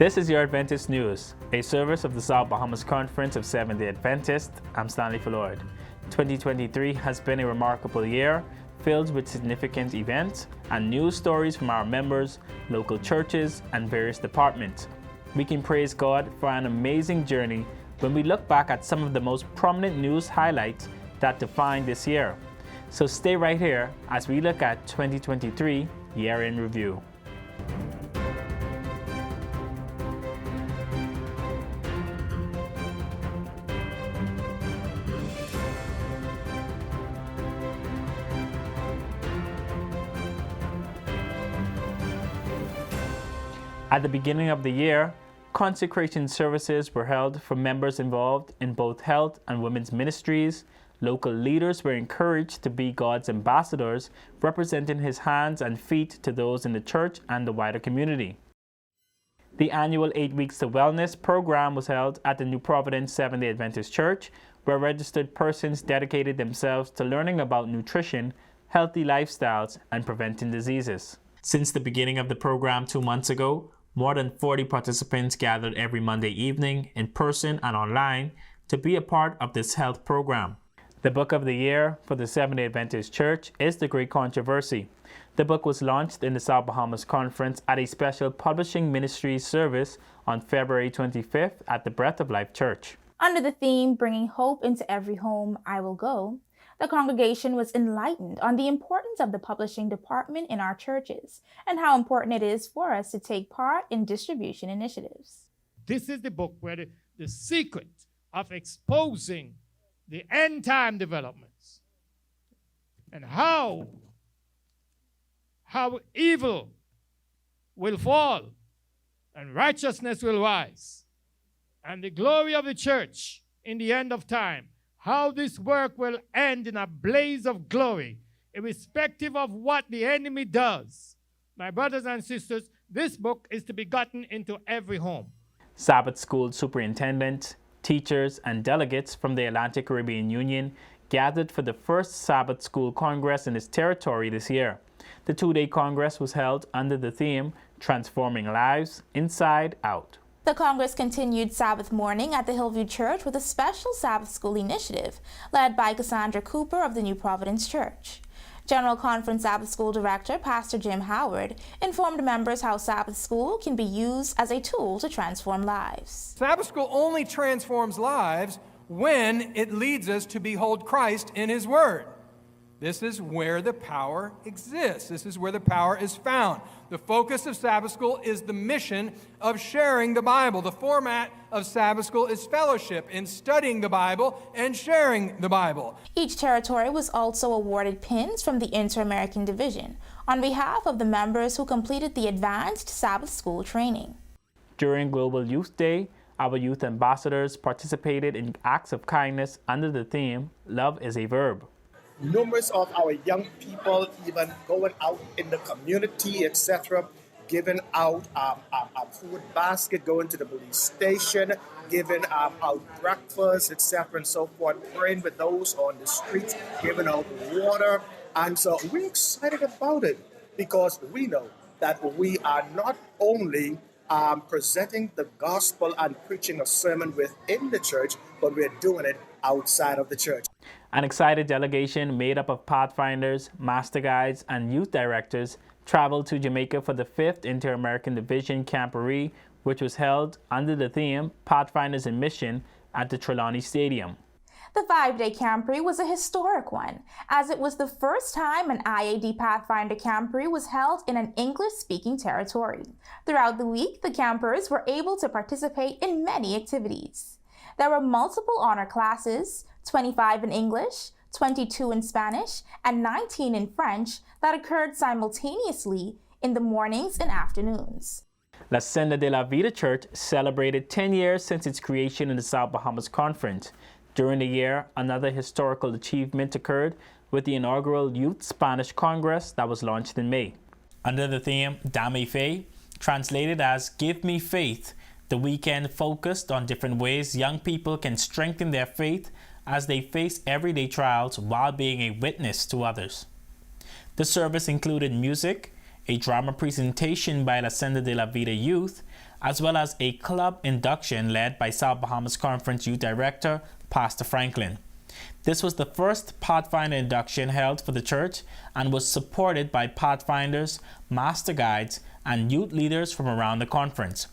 This is your Adventist News, a service of the South Bahamas Conference of Seventh-day Adventists. I'm Stanley Fullord. 2023 has been a remarkable year, filled with significant events and news stories from our members, local churches, and various departments. We can praise God for an amazing journey when we look back at some of the most prominent news highlights that defined this year. So stay right here as we look at 2023 Year in Review. At the beginning of the year, consecration services were held for members involved in both health and women's ministries. Local leaders were encouraged to be God's ambassadors, representing His hands and feet to those in the church and the wider community. The annual 8 Weeks to Wellness program was held at the New Providence Seventh-day Adventist Church, where registered persons dedicated themselves to learning about nutrition, healthy lifestyles, and preventing diseases. Since the beginning of the program 2 months ago, more than 40 participants gathered every Monday evening in person and online to be a part of this health program. The book of the year for the Seventh-day Adventist Church is The Great Controversy. The book was launched in the South Bahamas Conference at a special publishing ministries service on February 25th at the Breath of Life Church. Under the theme, Bringing Hope into Every Home, I Will Go, the congregation was enlightened on the importance of the publishing department in our churches and how important it is for us to take part in distribution initiatives. This is the book where the secret of exposing the end-time developments and how evil will fall and righteousness will rise, and the glory of the church in the end of time, how this work will end in a blaze of glory, irrespective of what the enemy does. My brothers and sisters, this book is to be gotten into every home. Sabbath School superintendents, teachers, and delegates from the Atlantic Caribbean Union gathered for the first Sabbath School Congress in its territory this year. The 2-day Congress was held under the theme, Transforming Lives Inside Out. The Congress continued Sabbath morning at the Hillview Church with a special Sabbath School initiative led by Cassandra Cooper of the New Providence Church. General Conference Sabbath School Director, Pastor Jim Howard, informed members how Sabbath School can be used as a tool to transform lives. Sabbath School only transforms lives when it leads us to behold Christ in His Word. This is where the power exists. This is where the power is found. The focus of Sabbath School is the mission of sharing the Bible. The format of Sabbath School is fellowship in studying the Bible and sharing the Bible. Each territory was also awarded pins from the Inter-American Division on behalf of the members who completed the advanced Sabbath School training. During Global Youth Day, our youth ambassadors participated in acts of kindness under the theme, Love is a Verb. Numerous of our young people even going out in the community, etc., giving out a food basket, going to the police station, giving out breakfast, etc., and so forth, praying with those on the streets, giving out water. And so we're excited about it because we know that we are not only presenting the gospel and preaching a sermon within the church, but we're doing it outside of the church. An excited delegation made up of Pathfinders, Master Guides, and Youth Directors traveled to Jamaica for the 5th Inter-American Division Camporee, which was held under the theme Pathfinders in Mission at the Trelawney Stadium. The 5-day Camporee was a historic one, as it was the first time an IAD Pathfinder Camporee was held in an English-speaking territory. Throughout the week, the campers were able to participate in many activities. There were multiple honor classes, 25 in English, 22 in Spanish, and 19 in French that occurred simultaneously in the mornings and afternoons. La Senda de la Vida Church celebrated 10 years since its creation in the South Bahamas Conference. During the year, another historical achievement occurred with the inaugural Youth Spanish Congress that was launched in May. Under the theme Dame Fe, translated as Give Me Faith, the weekend focused on different ways young people can strengthen their faith as they face everyday trials while being a witness to others. The service included music, a drama presentation by La Senda de la Vida Youth, as well as a club induction led by South Bahamas Conference Youth Director, Pastor Franklin. This was the first Pathfinder induction held for the church and was supported by Pathfinders, Master Guides, and youth leaders from around the conference.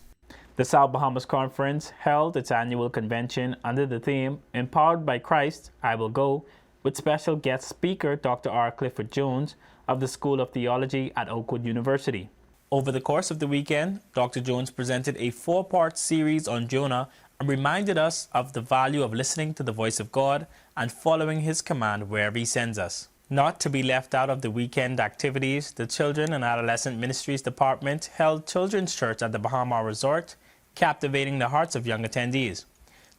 The South Bahamas Conference held its annual convention under the theme, Empowered by Christ, I Will Go, with special guest speaker Dr. R. Clifford Jones of the School of Theology at Oakwood University. Over the course of the weekend, Dr. Jones presented a 4-part series on Jonah and reminded us of the value of listening to the voice of God and following his command wherever he sends us. Not to be left out of the weekend activities, the Children and Adolescent Ministries Department held Children's Church at the Bahama Resort, captivating the hearts of young attendees.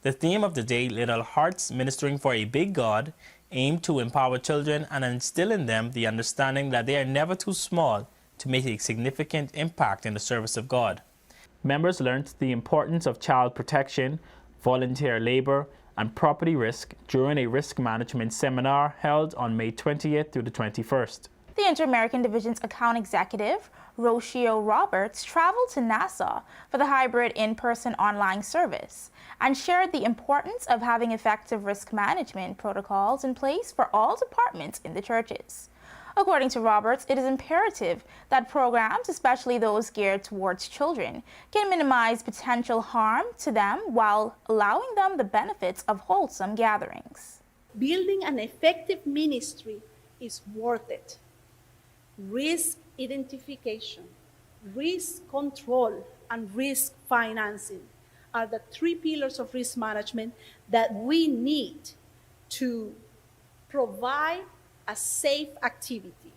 The theme of the day, Little Hearts Ministering for a Big God, aimed to empower children and instill in them the understanding that they are never too small to make a significant impact in the service of God. Members learned the importance of child protection, volunteer labor, and property risk during a risk management seminar held on May 20th through the 21st. The Inter-American Division's account executive, Rocio Roberts, traveled to Nassau for the hybrid in-person online service and shared the importance of having effective risk management protocols in place for all departments in the churches. According to Roberts, it is imperative that programs, especially those geared towards children, can minimize potential harm to them while allowing them the benefits of wholesome gatherings. Building an effective ministry is worth it. Risk identification, risk control, and risk financing are the 3 pillars of risk management that we need to provide a safe activity.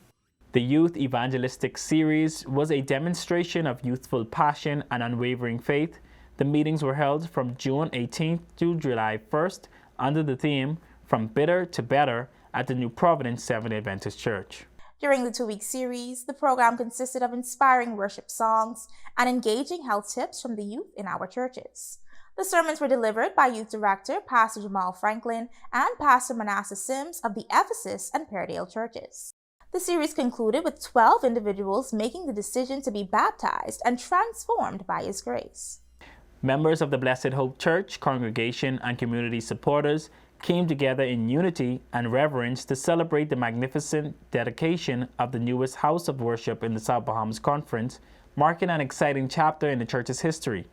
The Youth Evangelistic Series was a demonstration of youthful passion and unwavering faith. The meetings were held from June 18th to July 1st under the theme, From Bitter to Better, at the New Providence Seventh-day Adventist Church. During the 2-week series, the program consisted of inspiring worship songs and engaging health tips from the youth in our churches. The sermons were delivered by Youth Director Pastor Jamal Franklin and Pastor Manasseh Sims of the Ephesus and Peardale churches. The series concluded with 12 individuals making the decision to be baptized and transformed by His grace. Members of the Blessed Hope Church, congregation, and community supporters came together in unity and reverence to celebrate the magnificent dedication of the newest house of worship in the South Bahamas Conference, marking an exciting chapter in the church's history.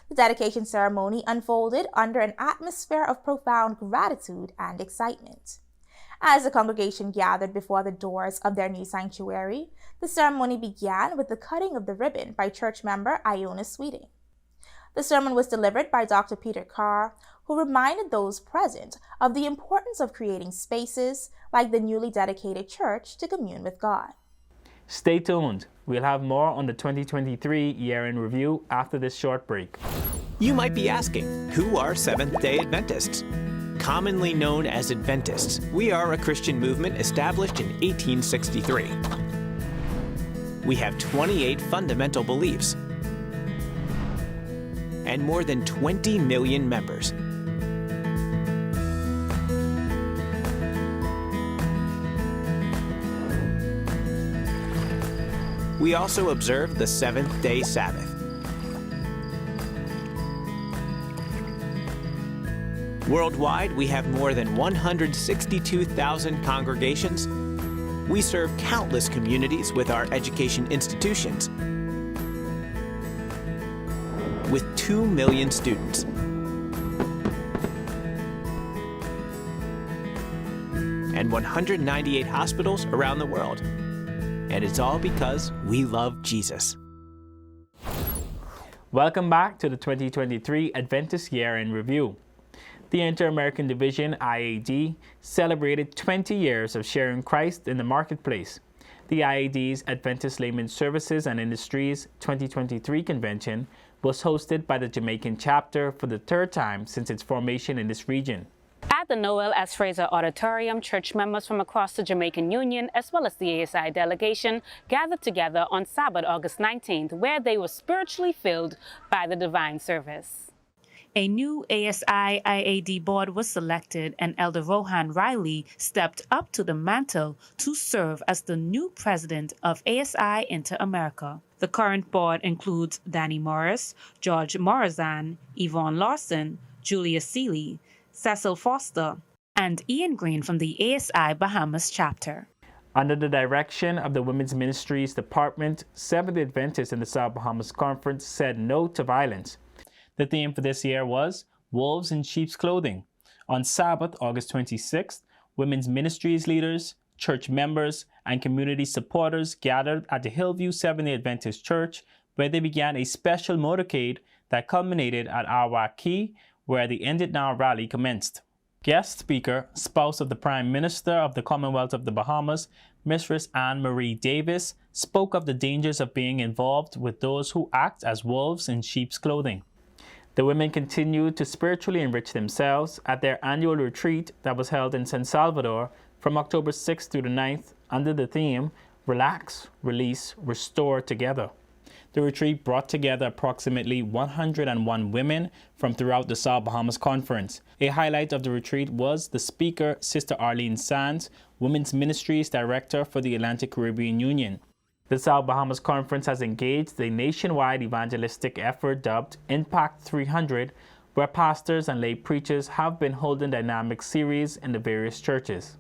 The dedication ceremony unfolded under an atmosphere of profound gratitude and excitement. As the congregation gathered before the doors of their new sanctuary, the ceremony began with the cutting of the ribbon by church member Iona Sweeting. The sermon was delivered by Dr. Peter Carr, who reminded those present of the importance of creating spaces like the newly dedicated church to commune with God. Stay tuned. We'll have more on the 2023 Year in Review after this short break. You might be asking, who are Seventh-day Adventists? Commonly known as Adventists, we are a Christian movement established in 1863. We have 28 fundamental beliefs and more than 20 million members. We also observe the seventh-day Sabbath. Worldwide, we have more than 162,000 congregations. We serve countless communities with our education institutions, with 2 million students. And 198 hospitals around the world. And it's all because we love Jesus. Welcome back to the 2023 Adventist Year in Review. The Inter-American Division, IAD, celebrated 20 years of sharing Christ in the marketplace. The IAD's Adventist Layman Services and Industries 2023 convention was hosted by the Jamaican chapter for the 3rd time since its formation in this region. At the Noel S. Fraser Auditorium, church members from across the Jamaican Union, as well as the ASI delegation, gathered together on Sabbath, August 19th, where they were spiritually filled by the divine service. A new ASI IAD board was selected, and Elder Rohan Riley stepped up to the mantle to serve as the new president of ASI Inter-America. The current board includes Danny Morris, George Morazan, Yvonne Lawson, Julia Seeley, Cecil Foster, and Ian Green from the ASI Bahamas chapter. Under the direction of the Women's Ministries Department, Seventh-day Adventists in the South Bahamas Conference said no to violence. The theme for this year was Wolves in Sheep's Clothing. On Sabbath, August 26th, women's ministries leaders, church members, and community supporters gathered at the Hillview Seventh-day Adventist Church, where they began a special motorcade that culminated at Arawak Key, where the End It Now rally commenced. Guest speaker, spouse of the Prime Minister of the Commonwealth of the Bahamas, Mistress Anne Marie Davis, spoke of the dangers of being involved with those who act as wolves in sheep's clothing. The women continued to spiritually enrich themselves at their annual retreat that was held in San Salvador from October 6th through the 9th under the theme, Relax, Release, Restore Together. The retreat brought together approximately 101 women from throughout the South Bahamas Conference. A highlight of the retreat was the speaker, Sister Arlene Sands, Women's Ministries Director for the Atlantic Caribbean Union. The South Bahamas Conference has engaged a nationwide evangelistic effort dubbed Impact 300, where pastors and lay preachers have been holding dynamic series in the various churches.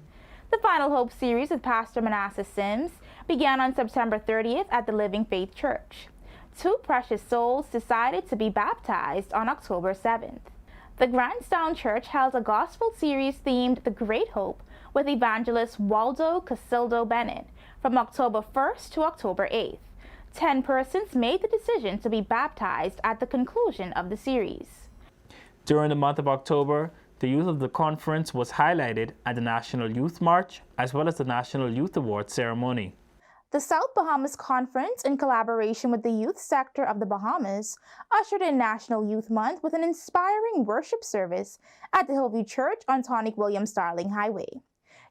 The Final Hope series with Pastor Manasseh Sims began on September 30th at the Living Faith Church. 2 precious souls decided to be baptized on October 7th. The Grandstown Church held a gospel series themed The Great Hope with evangelist Waldo Casildo Bennett from October 1st to October 8th. 10 persons made the decision to be baptized at the conclusion of the series. During the month of October, the youth of the conference was highlighted at the National Youth March as well as the National Youth Awards ceremony. The South Bahamas Conference, in collaboration with the youth sector of the Bahamas, ushered in National Youth Month with an inspiring worship service at the Hillview Church on Tonic William Starling Highway.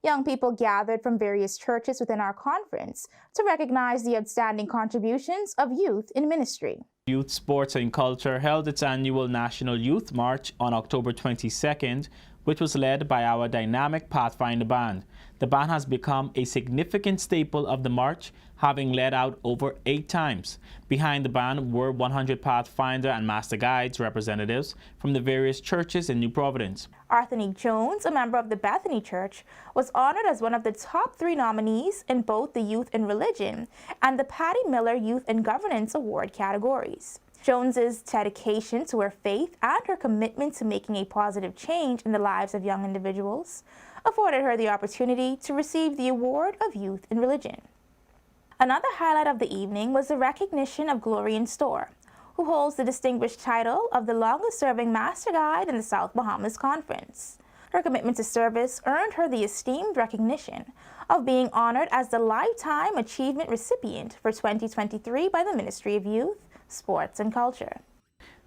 Young people gathered from various churches within our conference to recognize the outstanding contributions of youth in ministry. Youth Sports and Culture held its annual National Youth March on October 22nd, which was led by our dynamic Pathfinder Band. The band has become a significant staple of the march, having led out over 8 times. Behind the band were 100 Pathfinder and Master Guides representatives from the various churches in New Providence. Arthur Jones, a member of the Bethany Church, was honored as one of the top 3 nominees in both the Youth in Religion and the Patty Miller Youth in Governance Award categories. Jones's dedication to her faith and her commitment to making a positive change in the lives of young individuals afforded her the opportunity to receive the Award of Youth in Religion. Another highlight of the evening was the recognition of Gloria Storr, who holds the distinguished title of the longest-serving Master Guide in the South Bahamas Conference. Her commitment to service earned her the esteemed recognition of being honored as the Lifetime Achievement recipient for 2023 by the Ministry of Youth, Sports and Culture.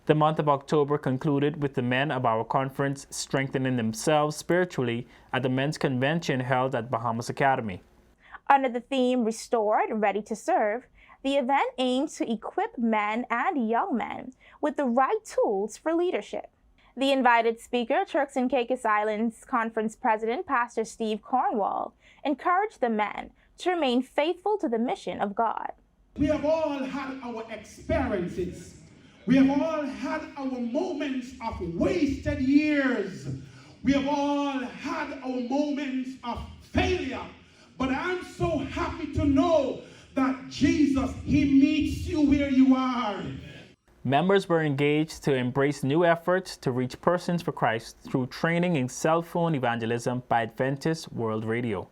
The month of October concluded with the men of our conference strengthening themselves spiritually at the men's convention held at Bahamas Academy. Under the theme Restored, Ready to Serve, the event aims to equip men and young men with the right tools for leadership. The invited speaker, Turks and Caicos Islands Conference President Pastor Steve Cornwall, encouraged the men to remain faithful to the mission of God. We have all had our experiences. We have all had our moments of wasted years. We have all had our moments of failure. But I'm so happy to know that Jesus, He meets you where you are. Members were engaged to embrace new efforts to reach persons for Christ through training in cell phone evangelism by Adventist World Radio.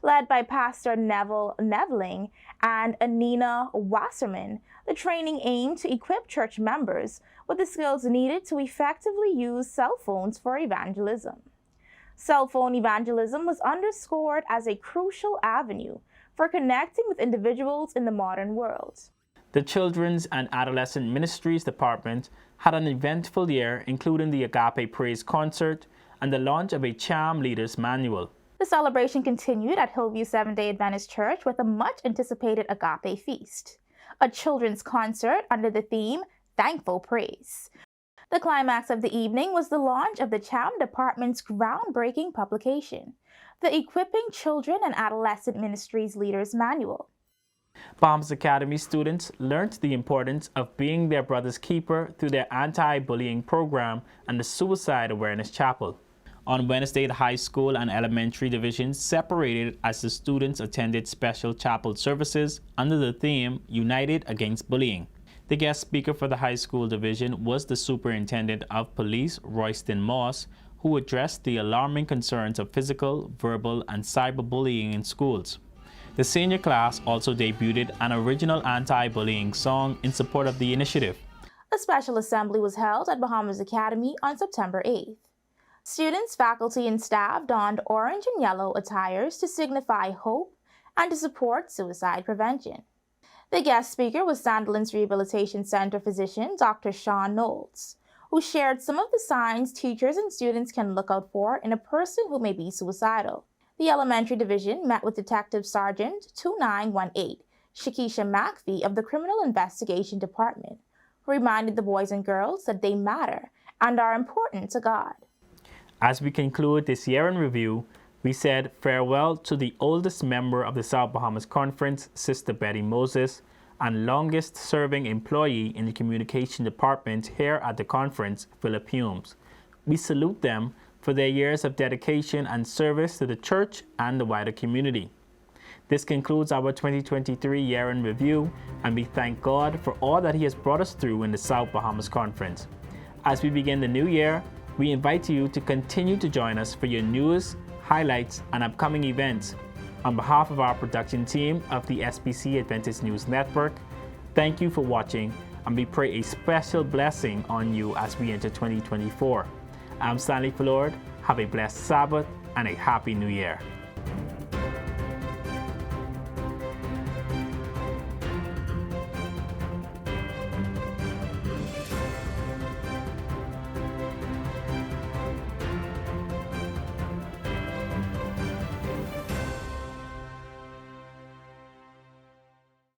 Led by Pastor Neville Neveling and Anina Wasserman, the training aimed to equip church members with the skills needed to effectively use cell phones for evangelism. Cell phone evangelism was underscored as a crucial avenue for connecting with individuals in the modern world. The Children's and Adolescent Ministries Department had an eventful year, including the Agape Praise Concert and the launch of a Charm Leaders Manual. The celebration continued at Hillview Seventh-day Adventist Church with a much-anticipated Agape Feast, a children's concert under the theme Thankful Praise. The climax of the evening was the launch of the Chatham Department's groundbreaking publication, the Equipping Children and Adolescent Ministries Leaders Manual. Bahamas Academy students learned the importance of being their brother's keeper through their anti-bullying program and the Suicide Awareness Chapel. On Wednesday, the high school and elementary divisions separated as the students attended special chapel services under the theme United Against Bullying. The guest speaker for the high school division was the Superintendent of Police, Royston Moss, who addressed the alarming concerns of physical, verbal, and cyberbullying in schools. The senior class also debuted an original anti-bullying song in support of the initiative. A special assembly was held at Bahamas Academy on September 8th. Students, faculty, and staff donned orange and yellow attires to signify hope and to support suicide prevention. The guest speaker was Sandilands Rehabilitation Center physician Dr. Sean Knowles, who shared some of the signs teachers and students can look out for in a person who may be suicidal. The elementary division met with Detective Sergeant 2918, Shakisha McPhee of the Criminal Investigation Department, who reminded the boys and girls that they matter and are important to God. As we conclude this year in review, we said farewell to the oldest member of the South Bahamas Conference, Sister Betty Moses, and longest-serving employee in the communication department here at the conference, Philip Humes. We salute them for their years of dedication and service to the church and the wider community. This concludes our 2023 year in review, and we thank God for all that He has brought us through in the South Bahamas Conference. As we begin the new year, we invite you to continue to join us for your news, highlights, and upcoming events. On behalf of our production team of the SBC Adventist News Network, thank you for watching, and we pray a special blessing on you as we enter 2024. I'm Stanley Fullord. Have a blessed Sabbath and a Happy New Year.